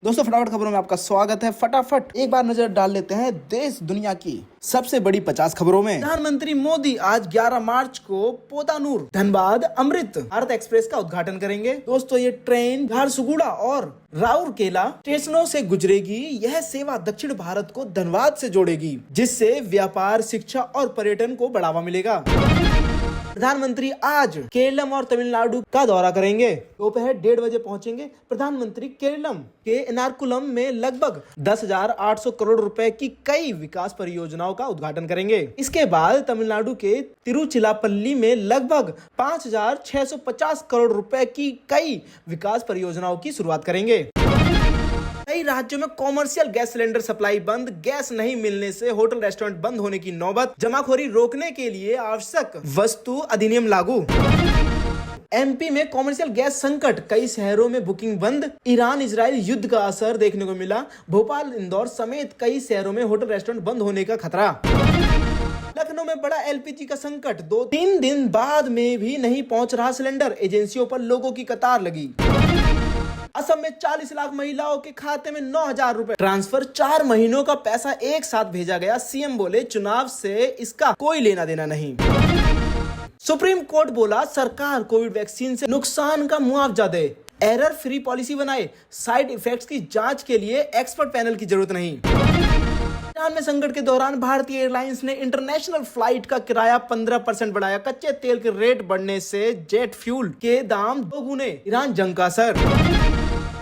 दोस्तों फटाफट खबरों में आपका स्वागत है। फटाफट एक बार नजर डाल लेते हैं देश दुनिया की सबसे बड़ी 50 खबरों में। प्रधानमंत्री मोदी आज 11 मार्च को पोतानूर धनबाद अमृत भारत एक्सप्रेस का उद्घाटन करेंगे। दोस्तों ये ट्रेन झारसुगुड़ा और राउरकेला स्टेशनों से गुजरेगी। यह सेवा दक्षिण भारत को धनबाद से जोड़ेगी, जिससे व्यापार, शिक्षा और पर्यटन को बढ़ावा मिलेगा। प्रधानमंत्री आज केरलम और तमिलनाडु का दौरा करेंगे। दोपहर 1:30 बजे पहुंचेंगे। प्रधानमंत्री केरलम के एर्नाकुलम में लगभग 10,800 करोड़ रुपए की कई विकास परियोजनाओं का उद्घाटन करेंगे। इसके बाद तमिलनाडु के तिरुचिरापल्ली में लगभग 5,650 करोड़ रुपए की कई विकास परियोजनाओं की शुरुआत करेंगे। कई राज्यों में कॉमर्शियल गैस सिलेंडर सप्लाई बंद। गैस नहीं मिलने से होटल रेस्टोरेंट बंद होने की नौबत। जमाखोरी रोकने के लिए आवश्यक वस्तु अधिनियम लागू। एमपी में कॉमर्शियल गैस संकट। कई शहरों में बुकिंग बंद। ईरान इजराइल युद्ध का असर देखने को मिला। भोपाल, इंदौर समेत कई शहरों में होटल रेस्टोरेंट बंद होने का खतरा। लखनऊ में बड़ा एलपीजी का संकट। 2-3 दिन बाद में भी नहीं पहुंच रहा सिलेंडर। एजेंसियों पर लोगों की कतार लगी। असम में 40 लाख महिलाओं के खाते में 9,000 रुपए ट्रांसफर। 4 महीनों का पैसा एक साथ भेजा गया। सीएम बोले चुनाव से इसका कोई लेना देना नहीं। सुप्रीम कोर्ट बोला सरकार कोविड वैक्सीन से नुकसान का मुआवजा दे। एरर फ्री पॉलिसी बनाए। साइड इफेक्ट्स की जांच के लिए एक्सपर्ट पैनल की जरूरत नहीं। ईरान में संकट के दौरान भारतीय एयरलाइंस ने इंटरनेशनल फ्लाइट का किराया 15% बढ़ाया। कच्चे तेल के रेट बढ़ने से जेट फ्यूल के दाम 2 गुने। ईरान जंग का असर।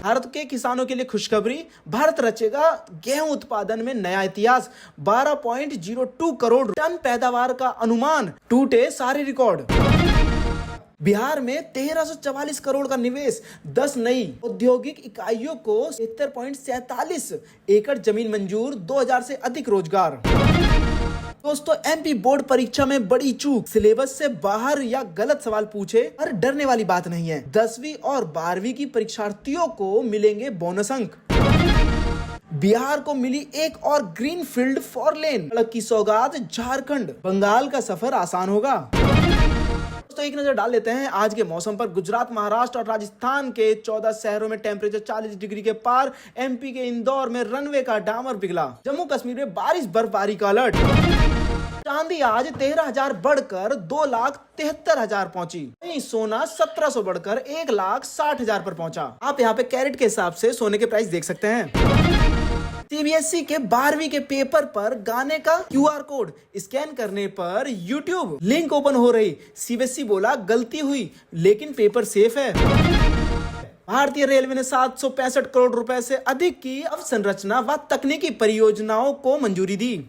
भारत के किसानों के लिए खुशखबरी। भारत रचेगा गेहूं उत्पादन में नया इतिहास। 12.02 करोड़ टन पैदावार का अनुमान। टूटे सारे रिकॉर्ड। बिहार में 1344 करोड़ का निवेश। 10 नई औद्योगिक इकाइयों को 73.47 एकड़ जमीन मंजूर। 2000 से अधिक रोजगार। दोस्तों एमपी बोर्ड परीक्षा में बड़ी चूक। सिलेबस से बाहर या गलत सवाल पूछे पर डरने वाली बात नहीं है। 10वीं और 12वीं की परीक्षार्थियों को मिलेंगे बोनस अंक। बिहार को मिली एक और ग्रीन फील्ड 4 लेन सड़क की सौगात। झारखंड बंगाल का सफर आसान होगा। तो एक नजर डाल लेते हैं आज के मौसम पर। गुजरात, महाराष्ट्र और राजस्थान के 14 शहरों में टेम्परेचर 40 डिग्री के पार। एमपी के इंदौर में रनवे का डामर पिघला। जम्मू कश्मीर में बारिश बर्फबारी का अलर्ट। चांदी आज 13,000 बढ़कर 2,73,000 पहुंची। सोना 1,700 बढ़कर 1,60,000 पर पहुंचा। आप यहाँ पे कैरेट के हिसाब से सोने के प्राइस देख सकते हैं। सीबीएसई के 12वीं के पेपर पर गाने का क्यूआर कोड स्कैन करने पर यूट्यूब लिंक ओपन हो रही। सीबीएसई बोला गलती हुई लेकिन पेपर सेफ है। भारतीय रेलवे ने 765 करोड़ रुपए से अधिक की अवसंरचना व तकनीकी परियोजनाओं को मंजूरी दी।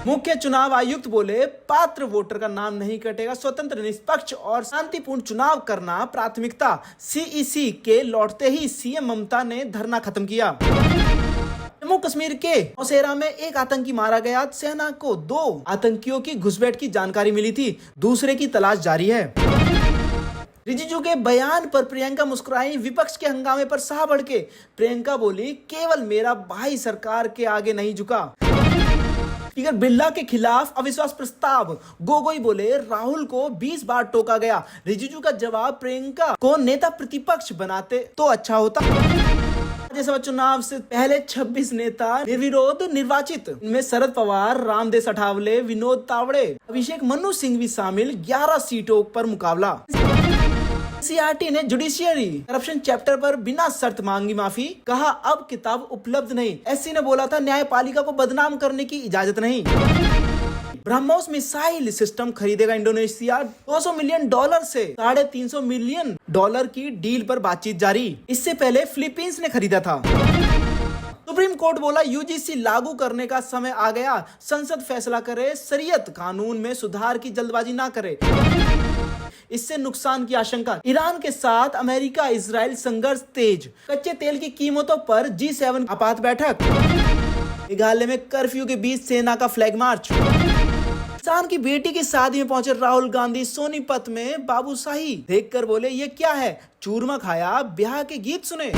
मुख्य चुनाव आयुक्त बोले पात्र वोटर का नाम नहीं कटेगा। स्वतंत्र, निष्पक्ष और शांतिपूर्ण चुनाव करना प्राथमिकता। सीईसी के लौटते ही सीएम ममता ने धरना खत्म किया। जम्मू कश्मीर के नौशेरा में एक आतंकी मारा गया। सेना को 2 आतंकियों की घुसपैठ की जानकारी मिली थी। दूसरे की तलाश जारी है। रिजिजू के बयान पर प्रियंका मुस्कुराई। विपक्ष के हंगामे पर शाह भड़के। प्रियंका बोली केवल मेरा भाई सरकार के आगे नहीं झुका। स्पीकर बिरला के खिलाफ अविश्वास प्रस्ताव। गोगोई बोले राहुल को 20 बार टोका गया। रिजिजू का जवाब प्रियंका को नेता प्रतिपक्ष बनाते तो अच्छा होता। राज्यसभा चुनाव से पहले 26 नेता निर्विरोध निर्वाचित। इनमें शरद पवार, रामदेव अठावले, विनोद तावड़े, अभिषेक मनु सिंह भी शामिल। 11 सीटों पर मुकाबला। सीआरटी ने जुडिशियरी करप्शन चैप्टर पर बिना शर्त मांगी माफी। कहा अब किताब उपलब्ध नहीं। एससी ने बोला था न्यायपालिका को बदनाम करने की इजाजत नहीं। ब्रह्मोस मिसाइल सिस्टम खरीदेगा इंडोनेशिया। $200 मिलियन से $350 मिलियन की डील पर बातचीत जारी। इससे पहले फिलीपींस ने खरीदा था। सुप्रीम कोर्ट बोला यूजीसी लागू करने का समय आ गया। संसद फैसला करे। शरीयत कानून में सुधार की जल्दबाजी ना करे, इससे नुकसान की आशंका। ईरान के साथ अमेरिका इजराइल संघर्ष तेज। कच्चे तेल की कीमतों पर G7 आपात बैठक। मेघालय में कर्फ्यू के बीच सेना का फ्लैग मार्च। किसान की बेटी की शादी में पहुंचे राहुल गांधी। सोनीपत में बाबूशाही देखकर बोले ये क्या है। चूरमा खाया, ब्याह के गीत सुने।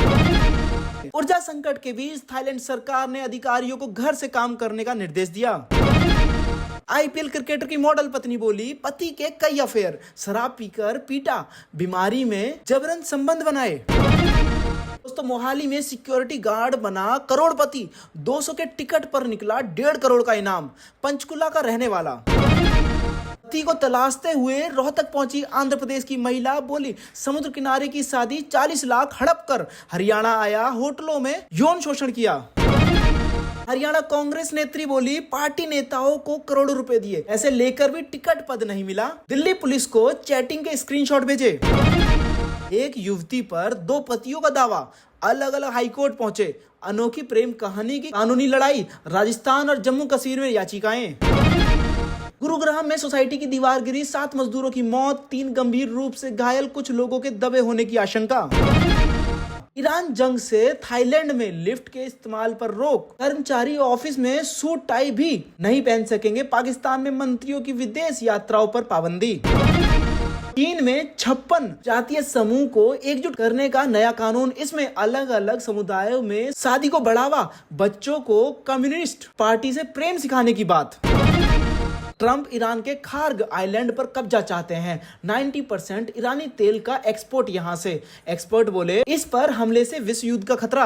ऊर्जा संकट के बीच थाईलैंड सरकार ने अधिकारियों को घर से काम करने का निर्देश दिया। आईपीएल क्रिकेटर की मॉडल पत्नी बोली पति के कई अफेयर। शराब पीकर पीटा। बीमारी में जबरन संबंध बनाए। दोस्तों मोहाली में सिक्योरिटी गार्ड बना करोड़पति, 200 के टिकट पर निकला 1.5 करोड़ का इनाम। पंचकुला का रहने वाला पति को तलाशते हुए रोहतक पहुंची आंध्र प्रदेश की महिला, बोली समुद्र किनारे की शादी 40 लाख हड़प कर हरियाणा आया, होटलों में यौन शोषण किया। हरियाणा कांग्रेस नेत्री बोली पार्टी नेताओं को करोड़ों रुपए दिए, ऐसे लेकर भी टिकट पद नहीं मिला। दिल्ली पुलिस को चैटिंग के स्क्रीनशॉट भेजे। एक युवती पर 2 पतियों का दावा, अलग अलग हाईकोर्ट पहुंचे। अनोखी प्रेम कहानी की कानूनी लड़ाई, राजस्थान और जम्मू कश्मीर में याचिकाएं। गुरुग्राम में सोसाइटी की दीवार गिरी, 7 मजदूरों की मौत, 3 गंभीर रूप से घायल, कुछ लोगों के दबे होने की आशंका। ईरान जंग से थाईलैंड में लिफ्ट के इस्तेमाल पर रोक, कर्मचारी ऑफिस में सूट टाई भी नहीं पहन सकेंगे। पाकिस्तान में मंत्रियों की विदेश यात्राओं पर पाबंदी। चीन में 56 जातीय समूह को एकजुट करने का नया कानून, इसमें अलग अलग समुदायों में शादी को बढ़ावा, बच्चों को कम्युनिस्ट पार्टी से प्रेम सिखाने की बात। ट्रंप ईरान के खार्ग आइलैंड पर कब्जा चाहते हैं। 90% ईरानी तेल का एक्सपोर्ट यहां से। एक्सपर्ट बोले इस पर हमले से विश्व युद्ध का खतरा।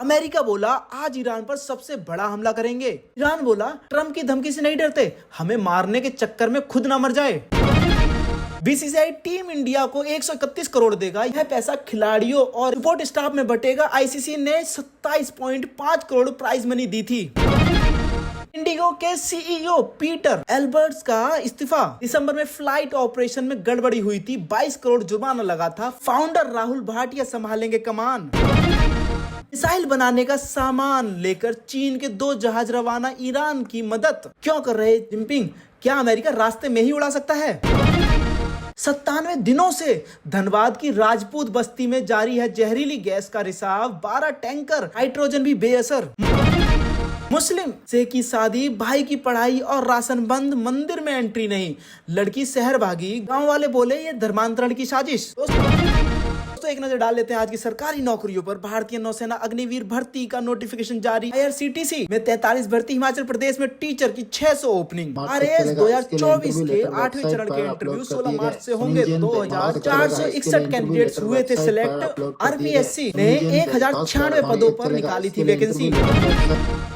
अमेरिका बोला आज ईरान पर सबसे बड़ा हमला करेंगे। ईरान बोला ट्रंप की धमकी से नहीं डरते, हमें मारने के चक्कर में खुद ना मर जाए। बीसीसीआई टीम इंडिया को 131 करोड़ देगा। यह पैसा खिलाड़ियों और सपोर्ट स्टाफ में बटेगा। आईसीसी ने 27.5 करोड़ प्राइज मनी दी थी। इंडिगो के सीईओ पीटर एल्बर्ट्स का इस्तीफा। दिसंबर में फ्लाइट ऑपरेशन में गड़बड़ी हुई थी, 22 करोड़ जुर्माना लगा था। फाउंडर राहुल भाटिया संभालेंगे कमान। मिसाइल बनाने का सामान लेकर चीन के 2 जहाज रवाना, ईरान की मदद क्यों कर रहे जिनपिंग? क्या अमेरिका रास्ते में ही उड़ा सकता है? 97 दिनों से धनबाद की राजपूत बस्ती में जारी है जहरीली गैस का रिसाव, 12 टैंकर, हाइड्रोजन भी बेअसर। मुस्लिम से की शादी, भाई की पढ़ाई और राशन बंद, मंदिर में एंट्री नहीं, लड़की शहर भागी। गांव वाले बोले ये धर्मांतरण की साजिश। दोस्तों एक नजर डाल लेते हैं आज की सरकारी नौकरियों पर। भारतीय नौसेना अग्निवीर भर्ती का नोटिफिकेशन जारी। आईआरसीटीसी में 43 भर्ती। हिमाचल प्रदेश में टीचर की 600 ओपनिंग। आरएएस 2024 के 8वें चरण के इंटरव्यू 16 मार्च से होंगे। 2461 कैंडिडेट्स हुए थे सिलेक्ट। आरपीएससी ने 1096 पदों पर निकाली थी वैकेंसी।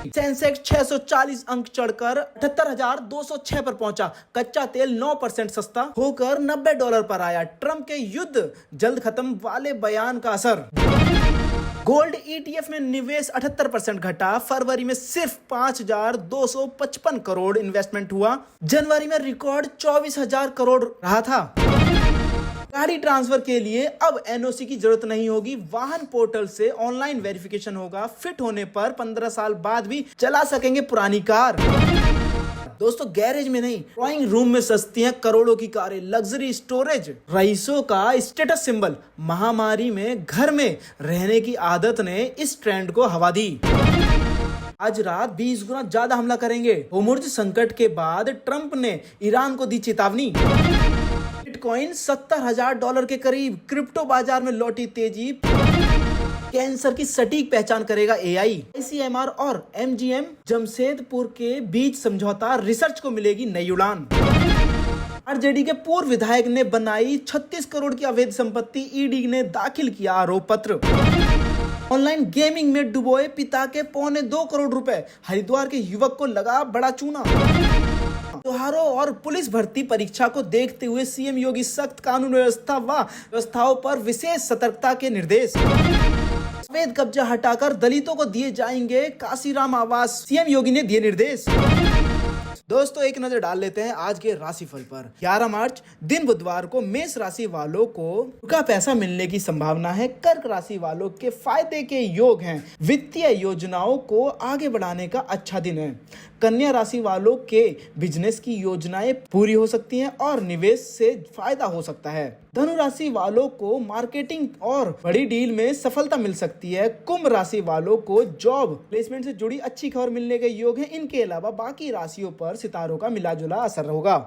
सेंसेक्स 640 अंक चढ़कर 78,206 पर पहुंचा। कच्चा तेल 9% सस्ता होकर $90 पर आया। ट्रंप के युद्ध जल्द खत्म वाले बयान का असर। गोल्ड ईटीएफ में निवेश 78% घटा। फरवरी में सिर्फ 5,255 करोड़ इन्वेस्टमेंट हुआ। जनवरी में रिकॉर्ड 24,000 करोड़ रहा था। गाड़ी ट्रांसफर के लिए अब एनओसी की जरूरत नहीं होगी। वाहन पोर्टल से ऑनलाइन वेरिफिकेशन होगा। फिट होने पर 15 साल बाद भी चला सकेंगे पुरानी कार। दोस्तों गैरेज में नहीं, ड्राइंग रूम में सस्ती हैं करोड़ों की कारें। लग्जरी स्टोरेज रईसों का स्टेटस सिंबल। महामारी में घर में रहने की आदत ने इस ट्रेंड को हवा दी। आज रात 20 गुना ज्यादा हमला करेंगे। होर्मुज़ संकट के बाद ट्रंप ने ईरान को दी चेतावनी। बिटकॉइन $70,000 के करीब। क्रिप्टो बाजार में लौटी तेजी। कैंसर की सटीक पहचान करेगा एआई। आईसीएमआर और एमजीएम जमशेदपुर के बीच समझौता, रिसर्च को मिलेगी नई उड़ान। आरजेडी के पूर्व विधायक ने बनाई 36 करोड़ की अवैध संपत्ति। ईडी ने दाखिल किया आरोप पत्र। ऑनलाइन गेमिंग में डुबोए पिता के 2.25 करोड़ रुपए। हरिद्वार के युवक को लगा बड़ा चूना। त्योहारों और पुलिस भर्ती परीक्षा को देखते हुए सीएम योगी सख्त कानून व्यवस्थाओं पर विशेष सतर्कता के निर्देश। अवैध कब्जा हटाकर दलितों को दिए जाएंगे काशीराम आवास, सीएम योगी ने दिए निर्देश। दोस्तों एक नजर डाल लेते हैं आज के राशिफल पर। 11 मार्च दिन बुधवार को मेष राशि वालों को रुका पैसा मिलने की संभावना है। कर्क राशि वालों के फायदे के योग हैं। वित्तीय योजनाओं को आगे बढ़ाने का अच्छा दिन है। कन्या राशि वालों के बिजनेस की योजनाएं पूरी हो सकती हैं और निवेश से फायदा हो सकता है। धनु राशि वालों को मार्केटिंग और बड़ी डील में सफलता मिल सकती है। कुंभ राशि वालों को जॉब प्लेसमेंट से जुड़ी अच्छी खबर मिलने के योग हैं। इनके अलावा बाकी राशियों पर सितारों का मिला जुला असर होगा।